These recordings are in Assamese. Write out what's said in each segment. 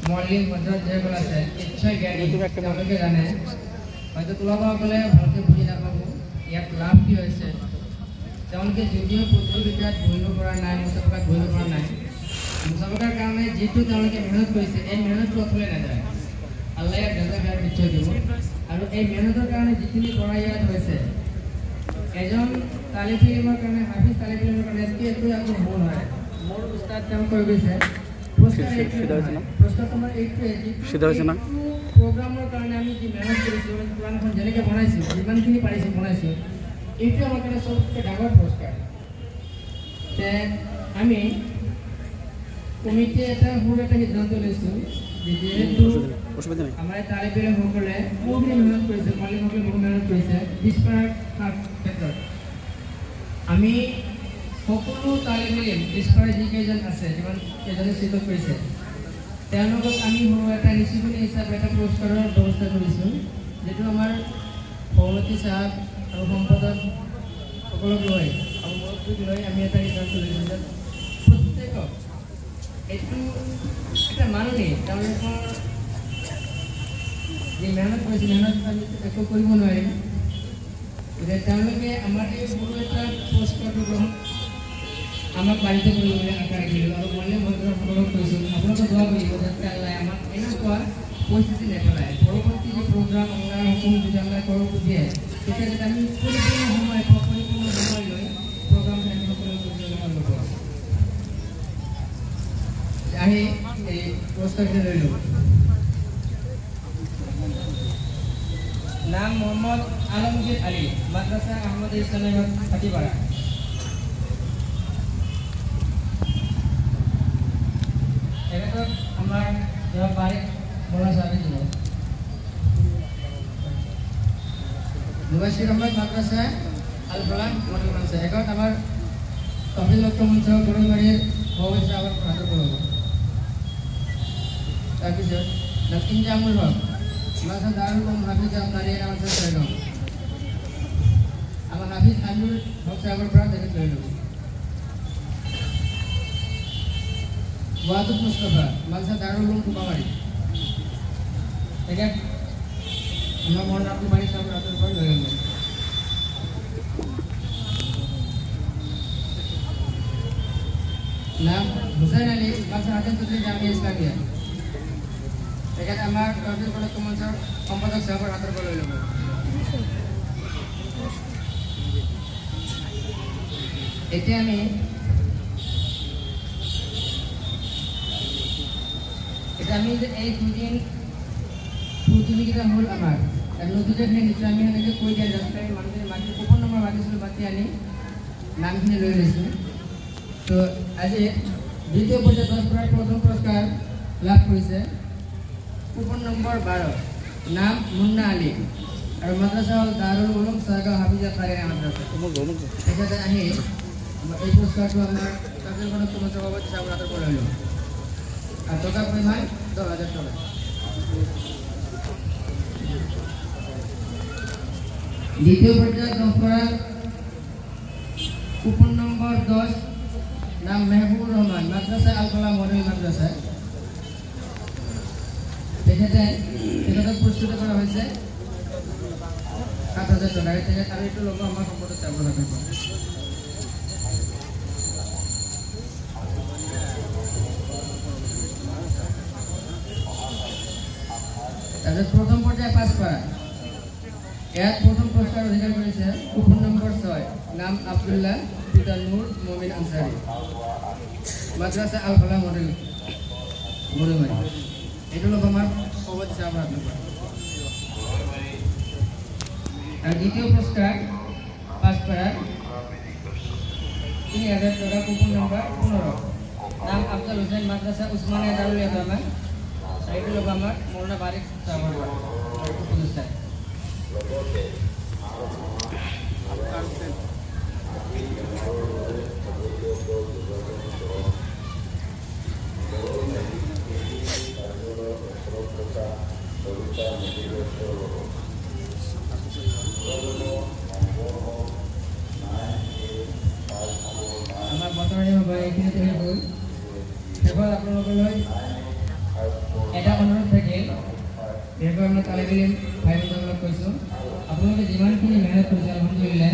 মৌলিক পদ্ধতি যেগুলো আছে নিশ্চয় জ্ঞানী তেওঁলোকে জানে হয়তো তোলাসকলে ভালকৈ বুজি নাপাব ইয়াত লাভ কি হৈছে তেওঁলোকে যদিও প্ৰতিযোগিতাত বহিব পৰা নাই মুচাফাকাত বহিব পৰা নাই মুচাফাকাৰ কাৰণে যিটো তেওঁলোকে মেহনত কৰিছে এই মেহনতটো অথলে নাযায় আল্লাহ ইয়াক জাজা নিশ্চয় দিব আৰু এই মেহনতৰ কাৰণে যিখিনি কৰা ইয়াত হৈছে এজন তালিব ইলমৰ কাৰণে হাফিজ তালিব ইলমৰ কাৰণে একটু আকৌ ভুল হয় মোৰ উস্তাদ তেওঁ কৈ গৈছে programmer karena kami di mana kerja Quran kan jadi ke mana sih, di mana kini Paris mana sih? Itu yang makanya soal kedawat postcard. Dan kami komite itu hura itu hidup tu lesu, jadi itu हमारे तालिब इल्म होकले मुगरी मेहनत करेছে मालिक होकले मुगरी मेहनत करेছে ডিসপারেট ক্ষেত্ৰত আমি সকলো তালিব ইলম ডিসপাৰেট যিকেইজন আছে যিমান কেইজনে চিলেক্ট কৰিছে তেওঁলোকক আমি হৰু এটা ৰিচিপিং হিচাপে এটা পুৰস্কাৰৰ ব্যৱস্থা কৰিছো যেটো আমাৰ সভাপতি সাহেব আৰু সম্পাদক সকলোক লৈ আৰু মৌখিক লৈ আমি এটা সিদ্ধান্ত লৈছো যে প্ৰত্যেকক এইটো এটা মাননি তেওঁলোকৰ যে মেহনত কৰিছে মেহনত আমি একো কৰিব নোৱাৰিম যে তেওঁলোকে আমাৰ এই সৰু এটা পুৰস্কাৰটো গ্ৰহণ আমাক বাড়িতে কৰিবলৈ আশা ৰাখিলোঁ আৰু মনে ভদ্ৰ সকলক কৈছোঁ আপোনালোকে দোৱা কৰিব যাতে আল্লাহ আমাক এনেকুৱা পৰিস্থিতি নেপেলায় পৰৱৰ্তী যে প্ৰগ্ৰাম আমাৰ হুকুম যদি আল্লাহ কৰিব দিয়ে তেতিয়া যাতে আমি পৰিপূৰ্ণ সময় লৈ প্ৰগ্ৰামটো আমি সকলোৱে পৰিচালনা কৰিব আহি এই পুৰস্কাৰটো লৈ লওঁ নাম মোহাম্মদ আলমগীর আলী মাদ্রাসা আহমদ ইসলামের হাতিপাড়া এরকম আমার যারা বাড়ির বড় সাহেব ছিল মুবাশির আহমদ মাদ্রাসা আল ফলাহ মডেল মাদ্রাসা এখন আমার তফিল মঞ্চ গরুবাড়ির সভাপতি সাহেব হাতে পড়ব তাৰপিছত নাকিন জামুল হক মাদ্রাসা দারুল উলুম হাফিজ আপনারিয়া মাদ্রাসা সৈয়দ আমার হাফিজ আমিনুল হক সাহেবের পড়া থেকে সৈয়দ ওয়াদুদ মুস্তাফা মাদ্রাসা দারুল উলুম কুমারী ঠিক আমরা মন আপনি বাড়ি সাহেবের হাতের পর লয়ে গেল নাম হুসাইন আলী মাদ্রাসা হাতের চৌধুরী জামিয়া ইসলামিয়া এখানে আমার তহবিল কলেজ মঞ্চৰ সম্পাদক সাহেবৰ হাতৰ পৰা লৈ ল'ব এতিয়া আমি যে এই দুদিন প্ৰতিযোগিতা হ'ল আমাৰ নতুনকৈ নিশ্চয় আমি সেনেকৈ কৈ দিয়া যাতে মানুহখিনি মাতি কুপন নম্বৰ মাতিছিলোঁ মাতি আনি নামখিনি লৈ লৈছোঁ তো আজি দ্বিতীয় পৰ্যায়ত 10 প্ৰায় প্ৰথম পুৰস্কাৰ লাভ কৰিছে কুপন নম্বৰ 12 নাম মুন্না আলী আৰু মাদ্ৰাসা হল দাৰুল উলুম সাৰগাঁও হাফিজা কাৰিয়া মাদ্ৰাসা এখানে আহি এই পুৰস্কাৰটো আমাৰ তাজুলগণ তোমাৰ সভাপতি সাহেবেৰ হাতেৰ পৰা লইল আর টাকা পরিমাণ 10,000 টাকা দ্বিতীয় পর্যায়ে দফরা কুপন নম্বর 10 নাম মেহবুবুর রহমান মাদ্রাসা আল ফলাহ মডেল মাদ্রাসা এখানে প্রস্তুত করা হয়েছে 7,000 টাকা থেকে আর একটু লোক আমার সম্পর্কে চাবো না তাদের প্রথম পর্যায়ে পাস করা এর প্রথম পুরস্কার অধিকার করেছে কুপন নম্বর 6 নাম আব্দুল্লাহ পিতা নূর মুমিন আনসারী মাদ্রাসা আল ফলাহ মডেল গুরুমারি এটা হলো আমার সভাপতি সাহেব আর দ্বিতীয় পুরস্কার পাস করার 3,000 টাকা কুপন নম্বর 15 নাম আফজাল হোসেন মাদ্রাসা উসমানিয়া দারুল ইয়াতামা এটা হলো আমার মৌলানা বারিক সাহেব পুরস্কার আমার বর্তমানে এখানে থেকে এবার আপনার সকললৈ এটা অনুৰোধ থাকিল, বিশেষকৈ আমাৰ তালিবিলিম ভাই বন্ধুসকলক কৈছোঁ, আপোনালোকে যিমানখিনি মেহনত কৰিছে আলহামদুলিল্লাহ,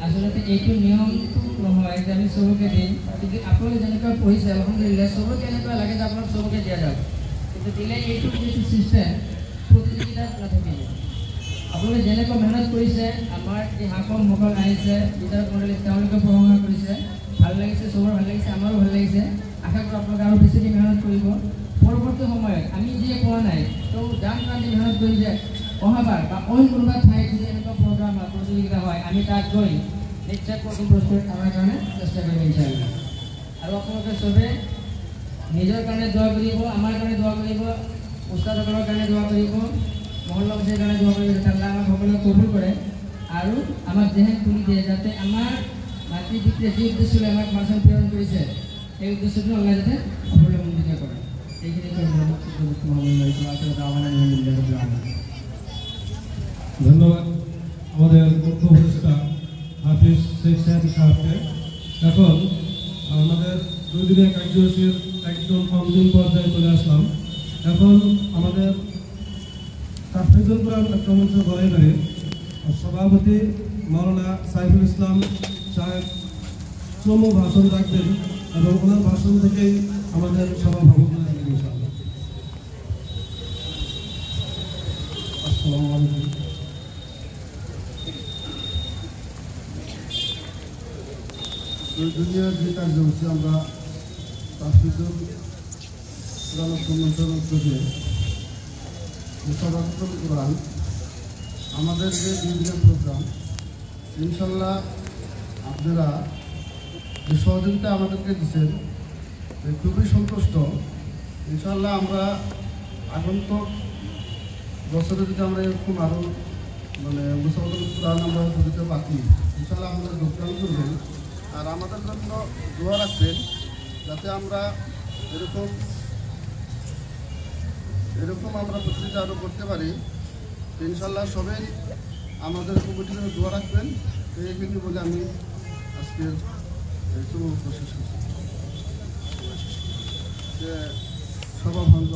আচলতে এইটো নিয়মটো নহয় যে আমি চবকে দিম, কিন্তু আপোনালোকে যেনেকৈ পঢ়িছে আলহামদুলিল্লাহ চবকে এনেকুৱা লাগে যে আপোনাক চবকে দিয়া যাওক, কিন্তু দিলে এইটো যিটো ছিষ্টেম প্ৰতিযোগিতাত নাথাকিব। আপোনালোকে যেনেকৈ মেহনত কৰিছে, আমাৰ এই হাকম মকল আহিছে বিধায়ক মণ্ডলী তেওঁলোকে প্ৰশংসা কৰিছে, ভাল লাগিছে, চবৰ ভাল লাগিছে, আমাৰো ভাল লাগিছে। আশা কৰোঁ আপোনালোকে আৰু বেছিকৈ মেহনত কৰিব। পৰৱৰ্তী সময়ত আমি যিয়ে পোৱা নাই তো যান ৰান্ধি মেহনত কৰি যে অহাবাৰ বা অইন কোনোবা ঠাইত যদি এনেকুৱা প্ৰগ্ৰাম বা প্ৰতিযোগিতা হয় আমি তাত গৈ নিশ্চয় প্ৰথম পুৰস্কাৰ আমাৰ কাৰণে চেষ্টা কৰিম ইনশাআল্লাহ। আৰু আপোনালোকে চবে নিজৰ কাৰণে দোৱা কৰিব, আমাৰ কাৰণে দোৱা কৰিব, উস্তাদসকলৰ কাৰণে দোৱা কৰিব, মহল্লাবাসীৰ কাৰণে দোৱা কৰিব, যাতে আল্লাহ আমাক সকলোকে কবুল কৰে আৰু আমাক জেহেন খুলি দিয়ে, যাতে আমাৰ মাতৃ পিতৃয়ে যি উদ্দেশ্যলৈ আমাক মাৰ্চন প্ৰেৰণ কৰিছে সেই উদ্দেশ্যটো আল্লাহ যাতে সফলমণ্ডিত কৰে। এইখিনি ধন্যবাদ আমাদের মুখ্য উপদেষ্টা হাফিজ শেখ সাহেবকে। এখন আমাদের 2 দিনের কার্যসূচির একদম অন্তিম পর্যায়ে চলে আসলাম। এখন আমাদের তাফসীরুল কোরআন মঞ্চ গড়াইবাড়ি সভাপতি মাওলানা সাইফুল ইসলাম সাহেব চমু ভাষণ রাখবেন এবং ওনার ভাষণ থেকেই আমাদের সভা ভঙ্গ করে দেবেন ইনশাআল্লাহ। আসসালামু আলাইকুম। দুনিয়ার যে কার্যসূচি আমরা তাফসীরুল কোরআন মঞ্চের উদ্যোগে মুসাবাকাতুল কোরআন আমাদের যে 2 দিনের প্রোগ্রাম, ইনশাআল্লাহ আপনারা যে সহযোগিতা আমাদেরকে দিচ্ছেন খুবই সন্তুষ্ট। ইনশাআল্লাহ আমরা আগন্তুক বছরে যদি আমরা এরকম আরও মুসাবাকাতুল কোরআন আমরা দিতে পারি, ইনশাআল্লাহ আমাদের যোগদান করবেন আর আমাদের জন্য দোয়া রাখবেন যাতে আমরা এরকম আমরা প্রতিযোগিতা আরও করতে পারি। ইনশাআল্লাহ সবাই আমাদের কমিটির জন্য দোয়া রাখবেন। এইগুলি বলে আমি আজকের শেষ করছি। সভা ভঙ্গ